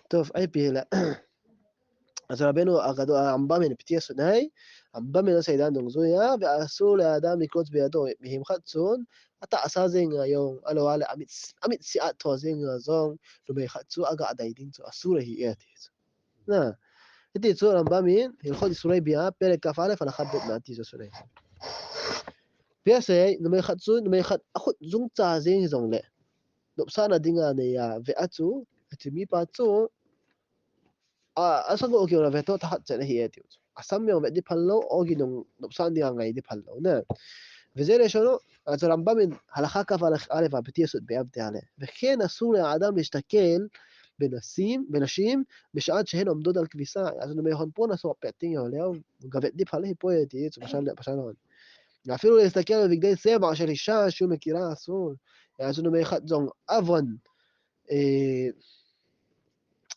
טוב, אי פילה. אז רבנו הגדול, הרמב"ם פתיע סונאי, הרמב"ם מנסה עידן דונגזויה, ואסור לאדם לקרוץ בידו בהמחת צון, אתה עשה זינג היום, אלו אלה, עמית סיעתו זינג זון, ובהמחת צון אגע עדיידין צו, אסור להיאתי. נה, איתי צור הרמב"מים, הלכות איסורי ביאה, פרק כ"א, הלכה ב' מעתי זו סונאי. ביאסי, נמחת צון, נמחת אחות זונג צה זינג זונג לה. נופסן הדינגה ניה, ואצו, אצמי פעצו, asal ogi ora veto ta hat chane hi eti asam me di phallo ogi nong nopsan dia ngai di phallo na וזהו שונו אז הרמב"ם הלכה כף א' בפתיע סוד באב תעלה וכן אסור לאדם להסתכל בנשים בשעת שהן עומדות על כביסה אז אני יכול פה נסוע פתינג עליהו וגבט דיפ עלי פה יתי בשלון אפילו להסתכל על בגדי צבע של אישה שהוא מכירה אסור אז אני אומר זון אבון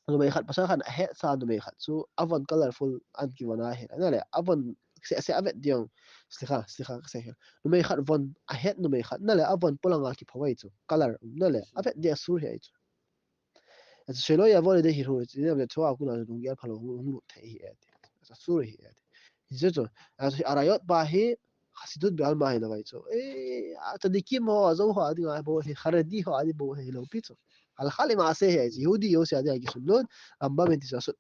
nummer 1 pasal kan he sa nummer 1 so avon colorful an kiwana he nale avon se avet diong sliha nummer 1 von a het nummer 1 nale avon polanga ki phawai chu color nale avet dia sur he chu as shelo yavo le de hiru ne be chwa ku na dung ya phalo hu the hi et as sur hi et hizo as arayot ba hi خسيتوت بعلم هنا بايتو ايه تديكيم هو زو هو ادي هو خردي هو ادي بو هي لو بيتو على خالي مع سيه يهودي يوسي ادي اجي سلون ام بام انت ساسوت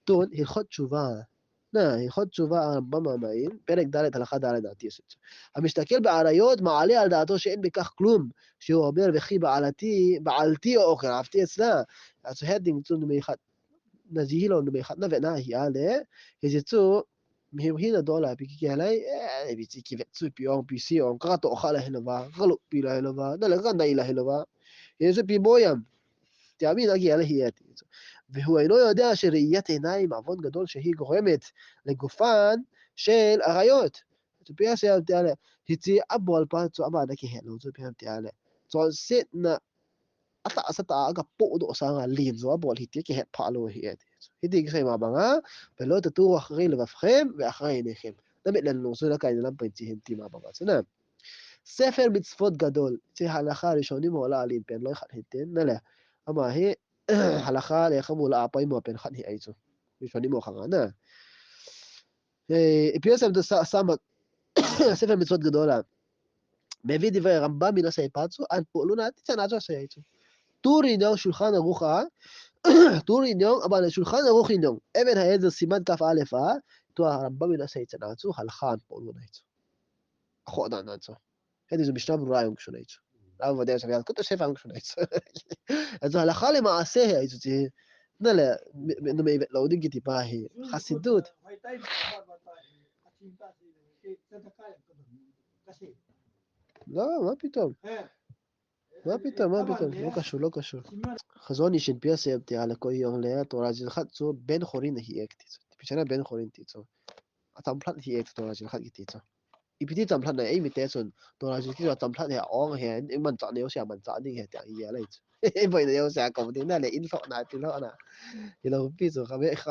تون هيخد تشوفا نا هيخد تشوفا ام بام ماين برك دارت على خد على داتي ست המסתכל בעריות מעלה על דעתו שאין בכך כלום שהוא אומר וכי בעלתי או אהבתי אצלה אז הדינג צו נמחת נזיהילו נמחת נבנה היא עלה יזצו hina dola pi ki alai bi ti ki vetsu pi on pi si on ka to khala helova galu pi la helova na la ganda ila helova yesu pi boyam ti ami na ki ala hiyati והוא אינו יודע שראיית עיניים עוון גדול שהיא גורמת לגופן של אריות. תפייה תעלה, היצי אבו על פרצו אבא דקי הלו, תפייה תעלה. צו סטנה, אתה אגה פודו סערה לין, זו אבו על היטי כי פעלו היית. היטי כסי מהברה, ולא תטורו אחרי לבבכם ואחרי עיניכם. נמת לנו, זו דקה אינם פנצי הנטי מהברה. ספר מצוות גדול, זה ההלכה הראשונים עולה על אינפן, לא אחד היתן, נלה. אמה היא הלכה לחמו לאפיים מופן חד היא איצו. ראשונים מוכרנה. פיוסם סמק, ספר מצוות גדולה. מביא דברי רמב"ם מן הסייפצו, אנ פועלונה תצנעצו הסייצו. טור עניון שולחן ערוכה, טור עניון, אבל שולחן ערוך עניון. אבן העזר סימן כ"א, תור הרמב"ם מן הסייצנעצו, הלכה אנ פועלונה איצו. אחו עדן נעצו. هذه משנה ברורה היום כשונאיצו. למה ודאי עכשיו, כותב ספר היום כשונאיצו. אז ההלכה למעשה האיצו, נלה, לא יודעים כי טיפה היא חסידות. לא, מה פתאום? מה פתאום? לא קשור. חזון איש אין פיה סייבתי על הכל יום תורה זלחת צו בן חורין היא אקטיצו. טיפשנה בן חורין תיצו. התמפלט היא אקט תורה זלחת תיצו. איפתי תמפלט נאי מתייסון. תורה זלחת תמפלט העור הן, אם מנצע ניוסיה מנצע די היא תהיה לייצו. בואי ניוסיה קומדינה לאינפוק נעתילו ענה. אלא פיצו,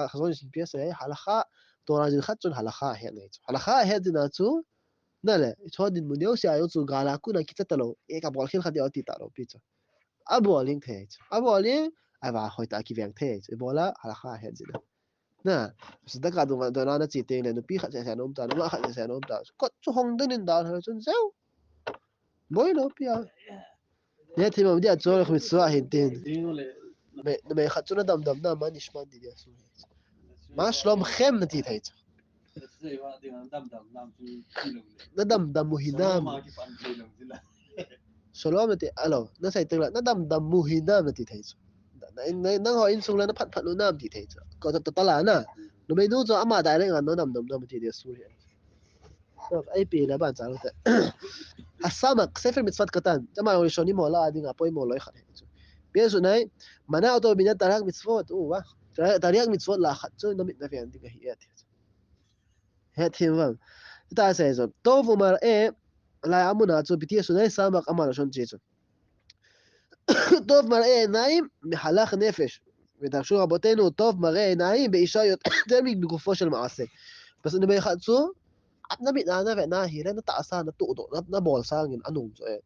חזון איש אין פיה סייב הלכה תורה זלחת צון הלכה הן נעצו. הלכה הן נעצו נלה, תודין מוניוסיה יוצאו גרלקונה קיצתלו, איך אבו הלכין חדי אותי תלו פיצו. אבו הלין תהייץ. אבו הלין, אבל אחוי תעקיביין תהייץ. אבולה, הלכה ההדזינה. נה, בסדקה דונה נציתים לנו פי חצי סענום תנו, מה חצי סענום תנו. קוצו הונדנין דל הרצון, זהו. בואי לא פיה. נהייתי ממדי הצורך מצווה הינטין. מחצון אדם דמנה, מה נשמע דידי עשו הייץ. מה שלומכם נתית הייץ. נדם דמוהינם. שלום נתי, אלו, נסי תגלה, נדם דמוהינם נתית הייץ. nang ho insung la na phat phat lu nam ti thei cha ko ta ta la na lu mai nu zo ama dai le nga no nam ti de su he so ai pi la ban cha lu ta asama sefer mitzvat katan tama yo shoni mo la adin apoi mo lo khat chu bi su nai mana auto bin tarak mitzvot wa tarak mitzvot la khat chu no mit na fian ti ka hi he thi wa ta sai zo to fu mar e la amuna chu bi ti su nai sama amana shon chi chu טוב מראה עיניים מחלך נפש. ודרשו רבותינו טוב מראה עיניים באישה יותר מגופו של מעשה. בס נבי חצו, את נבית נענה ונעה הירה נתעשה נתועדו, נבול סאגin אנום זוהת.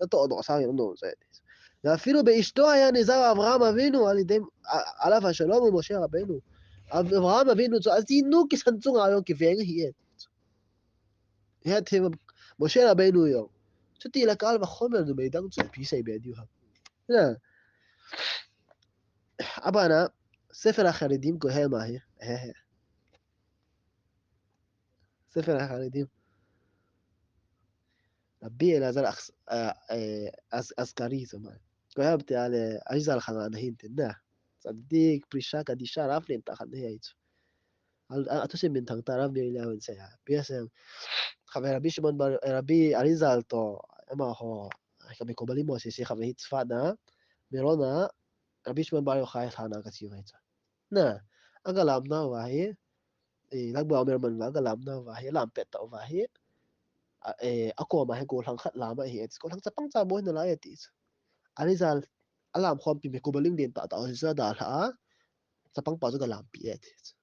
נתועדו סאגin אנום זוהת. ואפילו באשתו היה נזהר אברהם אבינו עליו השלום ומשה רבנו. אברהם אבינו, אז תהינו כסנצור היום כבאר היית. משה רבנו יום. שתי לקהל וחומר דמידן צו פיסי בידיו. אבנה, ספר החרדים כהה מהי? ספר החרדים. רבי אלעזר אזכרי זמן. כהה בתיאל אריזל חננהין תנא. צדיק פרישה קדישה רב להם תחת נהייצו. atau sih bintang taram dia lawan saya biasa kami Rabbi Arizal to emang ho kami kembali mau sisi kami hits fada merona Rabbi Shimon Bar Yochai sana kasih itu nah agak lamna wahi lagbu Amer man agak lamna wahi lampet tau wahi aku mah aku lang khat lama hi itu lang sapang saboh na lah itu Arizal alam khom pi me kubaling din ta tau sisa dah ha sapang pa juga lampi itu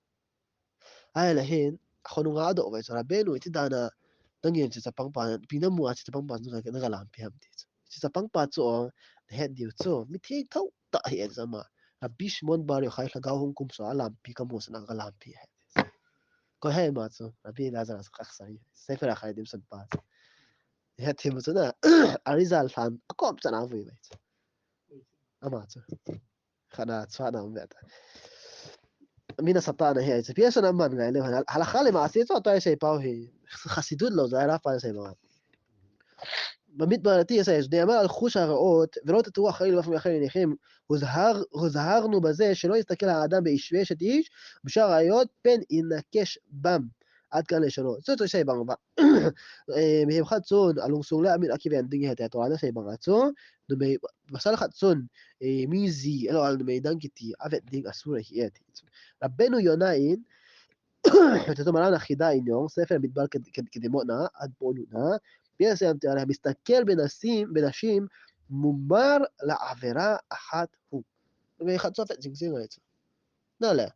ai lahin khonu nga do vai sara benu ti dana dangyen chi sapang pa pina mu chi sapang pa nga na lam piam ti chi sapang pa chu head diu chu mi thik thau ta hi exama a bishmon bar yo khai la ga hung kum so alam pi ka mu sa na lam pi ko he ma chu abi lazar as khak sai sefer a khai dim san pa he thim chu na arizal fan akom cha na vui vai ama chu khana chwa na me ta מן השטן היה זה פייס נאמן גאלה הלכה למעשה צו תאי שי פאו היא חסידות לא זה היה רף פעם שי מראה במדברתי יש נאמר על חוש הרעות ולא תתרו אחרי לבפים אחרי עיניכם הוזהרנו בזה שלא יסתכל האדם באשת איש בשאר ראיות פן ינקש בם עד כאן לשונו זאת שי ברמה מהם חד צון אלון סולה אמין עקיבי אנדינגי את התורה שי ברצו בסל חד צון מיזי אלו על מידן כתי עבד דינג אסור להיית רבנו יונאין שתתו מלאן החידה עניון ספר מדבר כדמונה עד פונונה פייסמתי עליה מסתכל בנשים מומר לעבירה אחת הוא ואחד סופת זינגזין רצו נעלה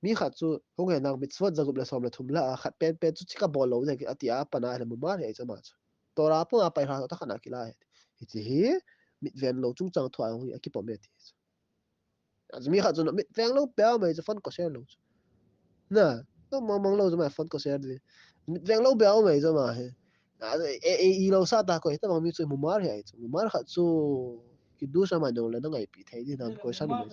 מי חצו הוא גנר מצוות זגוב לסום לתומלה אחת פן צוציקה בולו זה עתייה פנה אלה מומר הייצה מצו תורה פה הפי חתו תחנה כלה היא מתווין לו צונצר תואר הוא יקי פה מתי אז מי חצו מתווין לו פעם איזה פון קושר לו nè nó mong lâu rồi mà phân có xe đi vẹn lâu béo mày rồi mà ý lâu sát ta có hết mà mình chơi một mar hạt số cái đu sao mà đâu là nó ngày bị thấy đi làm coi sao được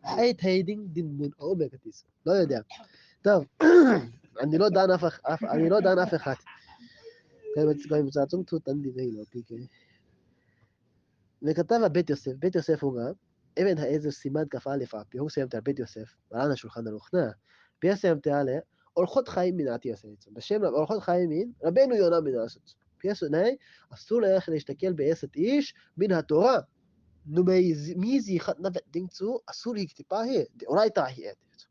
ai thấy din mun ở bên cái tí nói được طب عندي لو ده أنا لو ده أنا أفخ كاي بتاعتهم تو تندي زي لو بيجي וכתב בית יוסף הוא גם, אבן העזר סימן כ"א אפי, הוא סיימת על בית יוסף, ועלן השולחן הלוכנה, פיה סיימת עליה, אורחות חיים מנעתי יעשה את זה, בשם אורחות חיים מין, רבנו יונה מן לעשות, פיה סונאי, אסור ללכת להשתכל בעשת איש מן התורה, נו מי זיחת נבט דינצו, אסור היא כתיפה היא, דאורייתא היא את זה.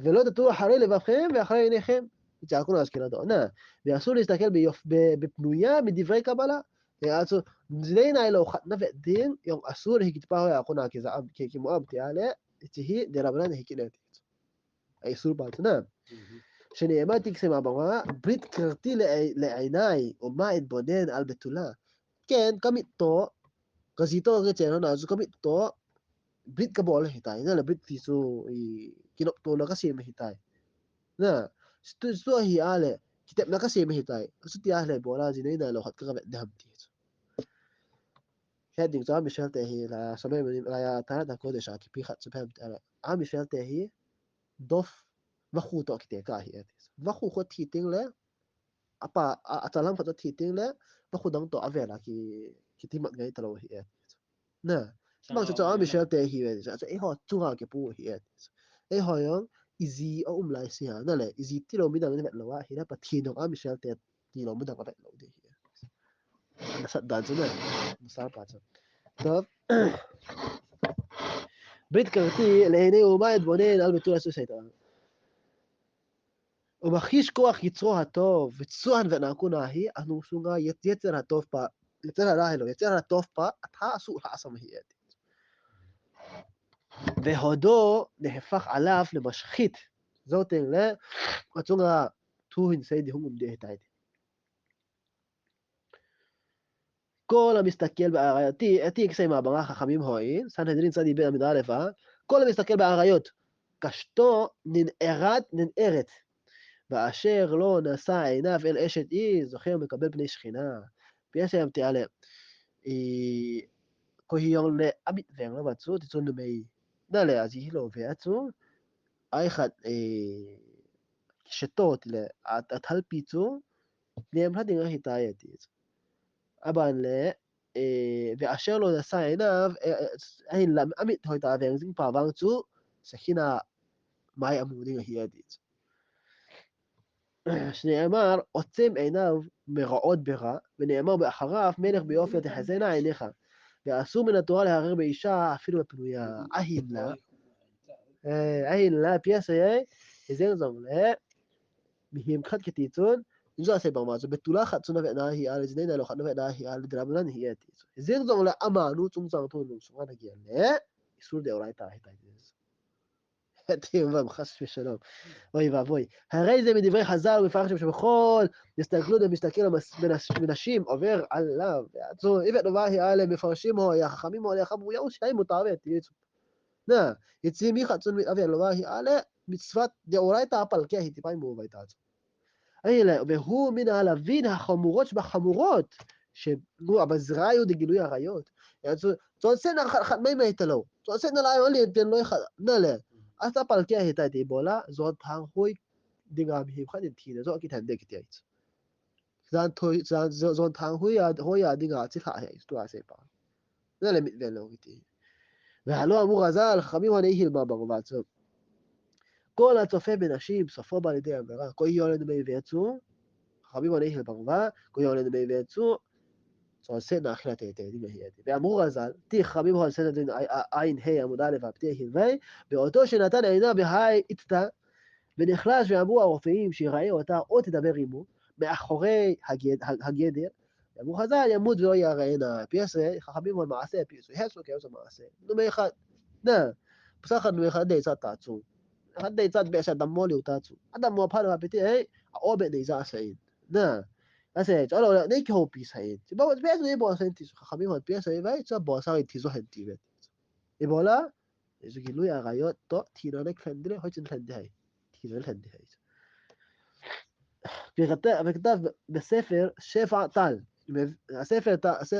ולא תטור אחרי לבבכם ואחרי עיניכם, יצעקו להשכילה דעונה, ואסור להסתכל בפנויה מדברי קבלה, alltså zleina ilo khatna vedin yong asur hikitpa ya kuna ki zaab ki muab ti ale tihi de rabran hikinet ay sur batna shani yamati ksema bawa brit karti le ainai o ma bonen al betula ken kamit to kasito ke cheno na su kamit to brit ka bol hitai na le brit ti su kinop to na kasi hitai na stu hi ale kitap na kasi hitai su ti ale bola zleina lo khat ka vedam ti هذه عم شالته هي لا سمع من لا تعرض كودش على كيف خد سبهم عم شالته هي ضف وخو تو كده كاهي وخو خد تيتين لا أبا أتلام خد تيتين لا وخو دم تو أفعل كي تيمت جاي تلو هي نا سمع شو عم شالته هي إيه هو توها كبو هي إيه هو يوم إزي أو ملايسيا لا إزي تلو ميدا من لو هي بتينو عم شالته تلو ميدا قبل لو دي هي صدق جنا مصاربة طب بيت كرتي לעיני ומה אתבונן על ביטול הסוס הייתה. ומחיש כוח יצרו הטוב, וצוען ונעקונה היא, אנו שונגה יצר הטוב פה, יצר הרע אלו, יצר הטוב פה, אתה אסור לעשם היא. והודו נהפך עליו למשחית. זאתן לה אצונga טוהין סיידי הום די הייטייט כל המסתכל באריות, עתי כסי מעברה חכמים הועיל, סנהדרין צדי בן עמיד א', כל המסתכל באריות, קשתו ננערת, ואשר לא נשא עיניו אל אשת איש, זוכר מקבל פני שכינה. פייס היום תעלה, כהיון לעמית ואין לא בצו, תצאו נמי, נעלה, אז היא לא ועצו, אחד שתות התהלפיצו, נאם הדין היטייתי. אבל ואשר לא נשא עיניו, אין לעמית הייתה ואין פעברצו, שכינה מאי עמודים הידיץ. שנאמר, עוצם עיניו מרעות ברע, ונאמר באחריו, מלך ביופי תחזינה עיניך. ואסור מן התורה להרהר באישה אפילו בפנויה. אהין לה פייסה, הזין זום לה, מהימחת כתיצון, זו עשה ברמה, זו בתולה חצונה וענה היא על זנינה לא חנה וענה היא על דרבנן היא עתיץ. הזין זום לה אמנו, צום צרתון ומסורה נגיע לה, איסור דאורייתא הייתה איזה. תיאבם, חס ושלום. אוי ואבוי. הרי זה מדברי חז"ל ומפרשים שבכל הסתכלות ומסתכל בנשים עובר עליו. זו איבד נובע היא עליהם מפרשים הו, החכמים הו, החמור יאו שהם מותר ויתיצו. נא, יצאים מי חצון מתאבי נובע היא עליה מצוות דאורייתא הפלקה היא טיפה מעובייתא עצו. והוא מן הלווין החמורות שבחמורות, שבזרעיו דגילוי עריות. צועסן חתמי מהתלו. צועסן עלי עולי את לא אחד. נלה. אז הפלקה הייתה דיבולה, זאת הנחוי דינגה בהיבחד אינטינה, זאת כיתה דקת יעץ. זאת הנחוי הדינגה צריך להעץ, תו עשה פעם. זה למתבן לא ראיתי. והלא אמור הזל, חכמים הנהיל בה ברובצו. כל הצופה בנשים, סופו בה לידי עבירה, כל יולד מי ויצאו, חכמים הנהיל ברובה, כל יולד מי ויצאו, צועסן האכילת היתדים ההייתי. ואמרו הזל, תיך חכמים הו על סנד עין ה' עמוד א' והפתיח הלווי, באותו שנתן עינה בהי איתתה, ונחלש ואמרו הרופאים שיראה אותה או תדבר עמו, מאחורי הגדר, ואמרו חז"ל ימות ולא יראינה, פייסה, חכמים הו על מעשה, פייסה, הסו כאוס המעשה. נומי אחד, נא, פסחת נומי אחד די צד תעצו. אחד די צד בעשת דמו לי תעצו. אדם מואפל והפתיח, העובד די זה עשאים. נא, Así, ahora, no hay que hopis ahí. Si vamos, ves, no hay por sentir, jamás me pienso, y va, y se va a saber tizo gente. Y bola, eso que lo ya gayo, to, tiro le candle, hoy sin candle ahí. tiro le candle ahí. וכתב בספר שפע טל.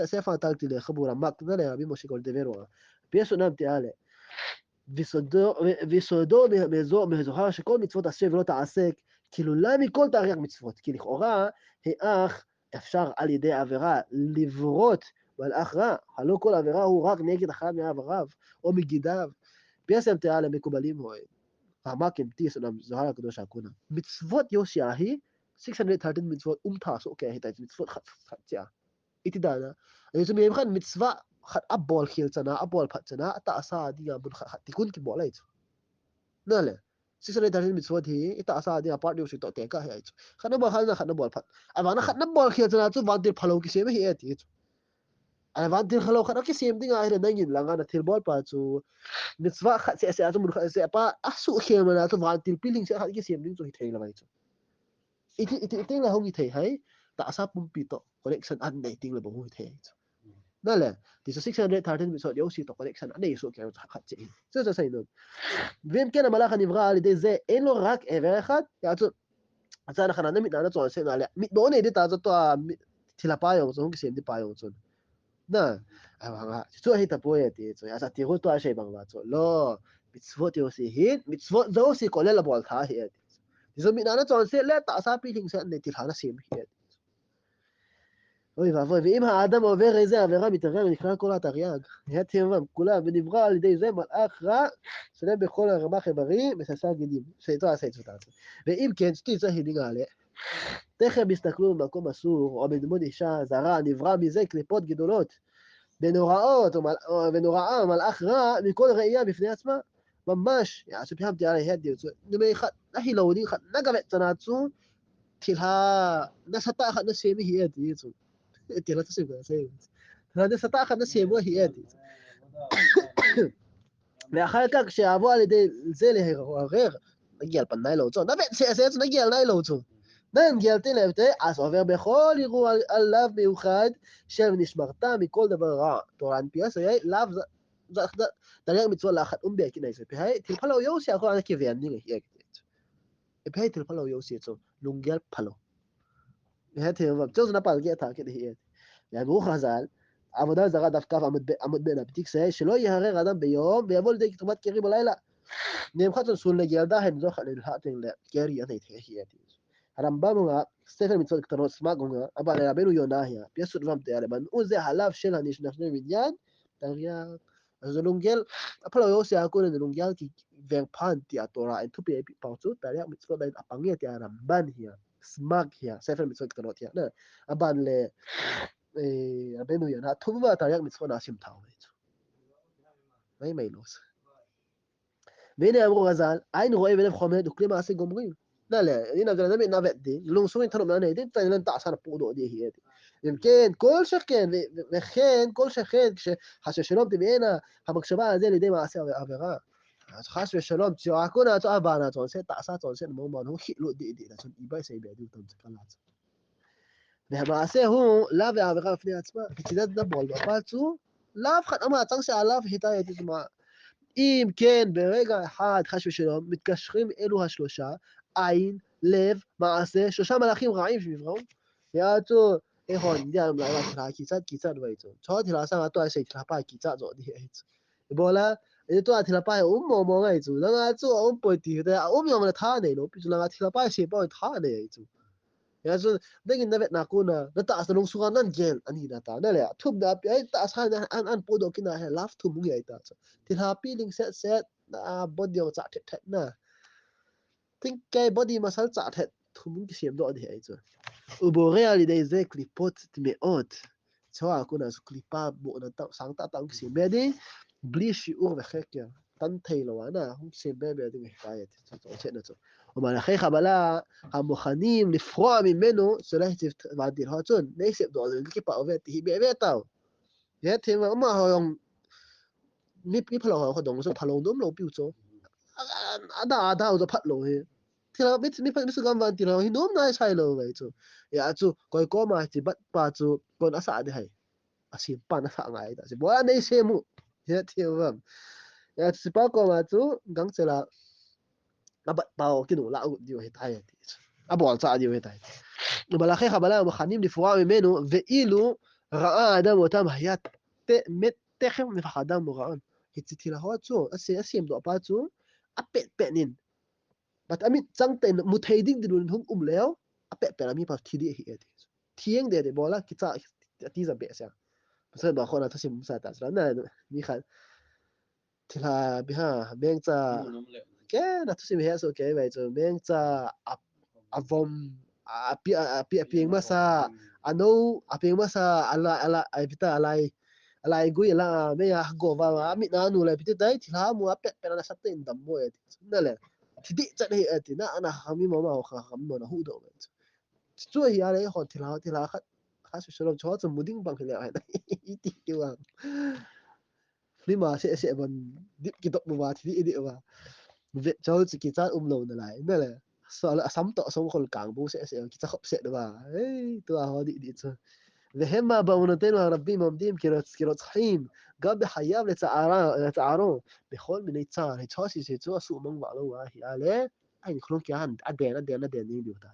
ספר טל תלך חבור עמק, תדלה, רבי משה כל דבר רואה. פייסו נם תעלה. ויסודו מזוכר שכל מצוות עשה ולא תעסק, כאילו למה מכל תרי"ג מצוות, כי לכאורה, האח אפשר על ידי עבירה לברות מלאך רע, הלא כל עבירה הוא רק נגד אחד מעבריו או מגידיו. פייסם תעלה מקובלים רואה. המקים תיס אולם זוהר הקדוש הקונה. מצוות יושיע היא, 613 מצוות אומתעשו כהייתה מצוות חציה. איתי דנה, אני חושב מיוחד מצווה חד אבול חילצנה, אבול פצנה, אתה עשה דיה תיקון כבולית. נעלה. 613 מצוות היא, אתה עשה דיה פרטיו שתותקה הייתה. חד אבול חלנה חד אבול פת. אבל חד אבול חילצנה צו ואנטיל פלו כסיימה היא הייתה. אבל ואנטיל חלו חד כסיימה דיה הייתה נגיד לנגן התיל בול פצו. מצווה חד סייעה מולך סייפה אסו חיימה צו ואנטיל פילינג סייעה כסיימה דיה הייתה לבייצו. איתי להוג היי, תעשה פומפיתו, קונקשן עד tinggal בהו היי. נעלה, תיסו 613 מצוות יושיתו קונקשן עד יסו כאילו חצי. זה סיינון. ואם כן המלאך הנברא על ידי זה, אין לו רק עבר אחד, יעצו, הצעה נכננה מתנענה צוען סיינה עליה, מתבעון הידי תעזותו תילפאיון, זו כסיים דיפאיון, צון. נע, תצאו היתה פרויקטי, אז תראו אותו השי ברבצו, לא, מצוות יוסי, מצוות זו כולל לבועלתה הידי. זו מנהלת זו עושה לתעשה פילים תלחה נשים. אוי ואבוי, ואם האדם עובר איזה עבירה מתערב ונכלל כל התרי"ג, היה תיאבם, כולם, ונברא על ידי זה מלאך רע, שלם בכל הרמ"ח איברים, מססה גידים, שאיתו עשה את זאת. ואם כן, שתיצא הידיגה עליה, תכף הסתכלו במקום אסור, או בדמות אישה זרה, נברא מזה קליפות גדולות, ונוראה מלאך רע מכל ראייה בפני עצמה, ממש, שפיהמתי על ההדיו, נמי אחד, נהי להודים אחד, נגבת צנעצו, תלها נסתה אחת נסיימי היא עדי, תלها תסיים כאן, תלها נסתה אחת נסיימו היא עדי. ואחר כך כשעבו על ידי זה להרהר, נגיע פנאי לו צו נבט סס נגיע נאי לו צו נגיע תלבתה אז עובר בכל אירוע על לאו מיוחד של נשמרתה מכל דבר רע תורן פיאס היה לאו דליה מצווה לאחת ביקינה זה בהי תלפלו יוסי הכל אני כביאני בהי תלפלו יוסי צו לונגל פלו בהי תלפלו צו נפל גיאתה כדי יהיה ואמרו חז"ל עבודה זרה דווקא עמוד בין הפתיק שלא יהרר אדם ביום ויבוא לידי כתובת קרי בלילה נמחת סול לגידה הן זוך ללהטן לקרי יתית הרמב"ם אומר ספר מצוות קטנות סמ"ג אומר אבל רבנו יונה היה פייסות ומתיה לבנאו זה הלאו של הנשנשני בדיין תריה אז לונגל הפלו יוסי הכל לונגל כי ורפנטי התורה אין תופי פרצות תריה מצוות בין הפנגית הרמב"ן היה סמ"ג היה ספר מצוות קטנות היה אבל רבנו יונה טוב תריה מצוות נעשים תאורית מה עם אילוס והנה אמרו רז"ל, עין רואה ולב חומד וכלי מעשה גומרים. נעלה, הנה זה נביא נבט די, לא מסורים תנו מענה די, תן להם תעשן הפורדו די היא. אם כן, כל שכן, וכן, כל שכן, כשחס ושלום תביאנה המחשבה הזה לידי מעשה עבירה. אז חס ושלום, כשעקו נעצו הבא נעצו, עושה תעשה, עושה נמומן, הוא חילו די די, נעצו איבאי סי בידי אותם צקה לעצו. והמעשה הוא, לאו העבירה בפני עצמה, כצידת דבול, בפעצו, לאו חד אמר, צריך שעליו היתה יתתמה. אם כן, ברגע אחד, חס ושלום, מתקשרים אלו השלושה, עין, לב, מעשה, שלושה מלאכים רעים שנבראו, יעצו, איכון, ידיע למלאלה תלעה, קיצד ויצו. צורת תלעה שם, התואר שתלפה, קיצד זו, דיעץ. בואלה, תואר תלפה, אומו מורה יצו, למה יצו, אומו פה איתי, אומו יום לתחנה, לא, פשוט למה תלפה, שיפה לתחנה יצו. יעצו, דגן נבט נקונה, נתעס נלום סורה ננגל, אני נתע, נליה, תום דאפי, תעס חן, אנ פודו כנה, לאף תום מוגי הייתה. תלהפי לינק סט, בודי או צעת תתנה. תינקי בודי מסל צעת תחומים כשהם לא עדי הייצו. ובורא על ידי זה קליפות טמאות. צועה הקונה זו קליפה בואנתה, סנגתה טעם כשמדי, בלי שיעור וחקר. תנתי לו, הוא כשמדי בידי מחקאית. ומלאכי חבלה המוכנים לפרוע ממנו, סולח צפת ועדי להצון. נסף דו, אז קליפה עובד, היא בעבדתו. יתים, מה היום, מי פלוเขาดงสุพะโลดมโลปิวโซอาดาอุพัดโลเฮทีละมิสกัมวันทีละหินมนายใช่โลไว้โซยาจูกอยก็มาจิบัดปาจูกอนอาสาได้ให้อาศิปานะสังไงตาสิบ่ในเซมุเฮทีว่ายาสิปาก็มาจูกังเซลาอาบัดเปากินุลาอุดิวเฮตายติอาบอลซาดิวเฮตายומלאכי חבלה מוכנים לפרוע ממנו ואילו ראה האדם אותם היה תכף מפחדם מורען הציתי להוצו, אסיים דו הפעצו, אפט פנין. בת עמית צנגתן מותהידים דלון הום אומלאו, אפט פנמי פעם תידי היא עדי. תיינג די בולה, קיצה, תיזה בעסיה. בסדר, באחרונה תשים מוסעת אז, מיכל. תלה, ביها, באמצע, כן, תשים היאס אוקיי, באמצע, אבום, אפיינג מסה, אנו, אפיינג מסה, alai gui la me ya go va mi na nu le piti dai ti la mu apet pe na satte ndam mo e na le ti di cha dei ti na ana khami mo ma kha kham no na hu do me chu hi ya le ho ti la kha su shalom cho zu muding bang le ai i ti ti wa ni ma se ban dip ki dok wa ti di wa ve cho chi ki cha lo na lai na le so la sam to so khol kang bu se ki cha khop se da ba tu a ho di chu והמה באמונתנו הרבים עומדים כרוצחים גם בחייו לצערו בכל מיני צער התחוsi שצוע סומם ועלו יעלה אין כלום כאן עדן נילי אותה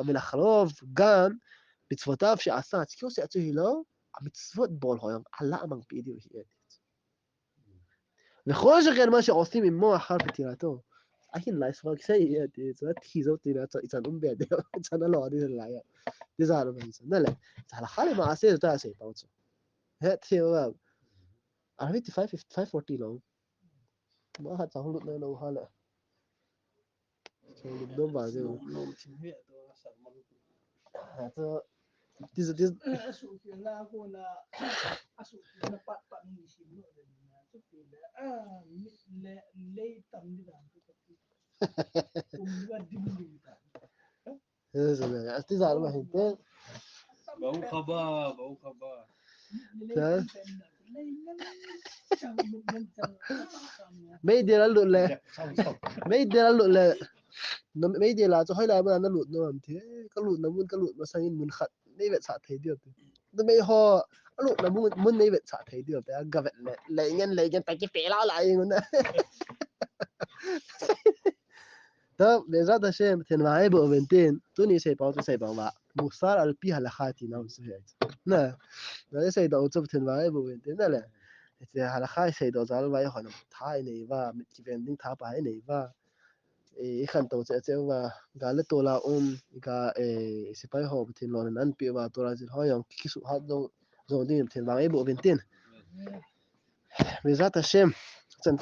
ולחרוב גם מצוותיו שעשה צקיו שעצו הילו המצוות בול הוים עלה המנפידי והיה וכל שכן מה שעושים עמו אחר פטירתו אכן להספר כשהיא תחיזות איצן אומבד איצן לא עדיין להיה זה זה הרבה איצן נלה זה הלכה למעשה זה תעשה פאוצו תיאורה ערבית 540 לא מה חד צהול נותנה לו הלאה לבדום בעזהו זה אז תזהר מהינתן ברוך הבא mấy điều là lụt lệ mấy điều là lụt lệ nó mấy điều là cho hơi là nó lụt nó làm thế cái lụt mà sang muốn khát mấy vật sạch thấy được nó mấy họ lụt là muốn mấy vật sạch thấy đượcแต่gặp vật lệ nhân tại cái phê lão lại luôn đó bây giờ ta xem thiên vàng bộ bên tiền tôi nghĩ sẽ bảo mà musar al pi halakhati nào sẽ nè đấy sẽ đầu cho thiên vàng bộ bên tiền đó là thì halakhai sẽ đầu ra vai họ thái này và mit kiven ding tháp bài này và khăn tàu sẽ và gà lết tola gà sẽ phải học thiên lon ăn pi và tola sẽ hỏi yang kisu hát đâu rồi đi thiên vàng bộ bên tiền bây giờ ta xem chân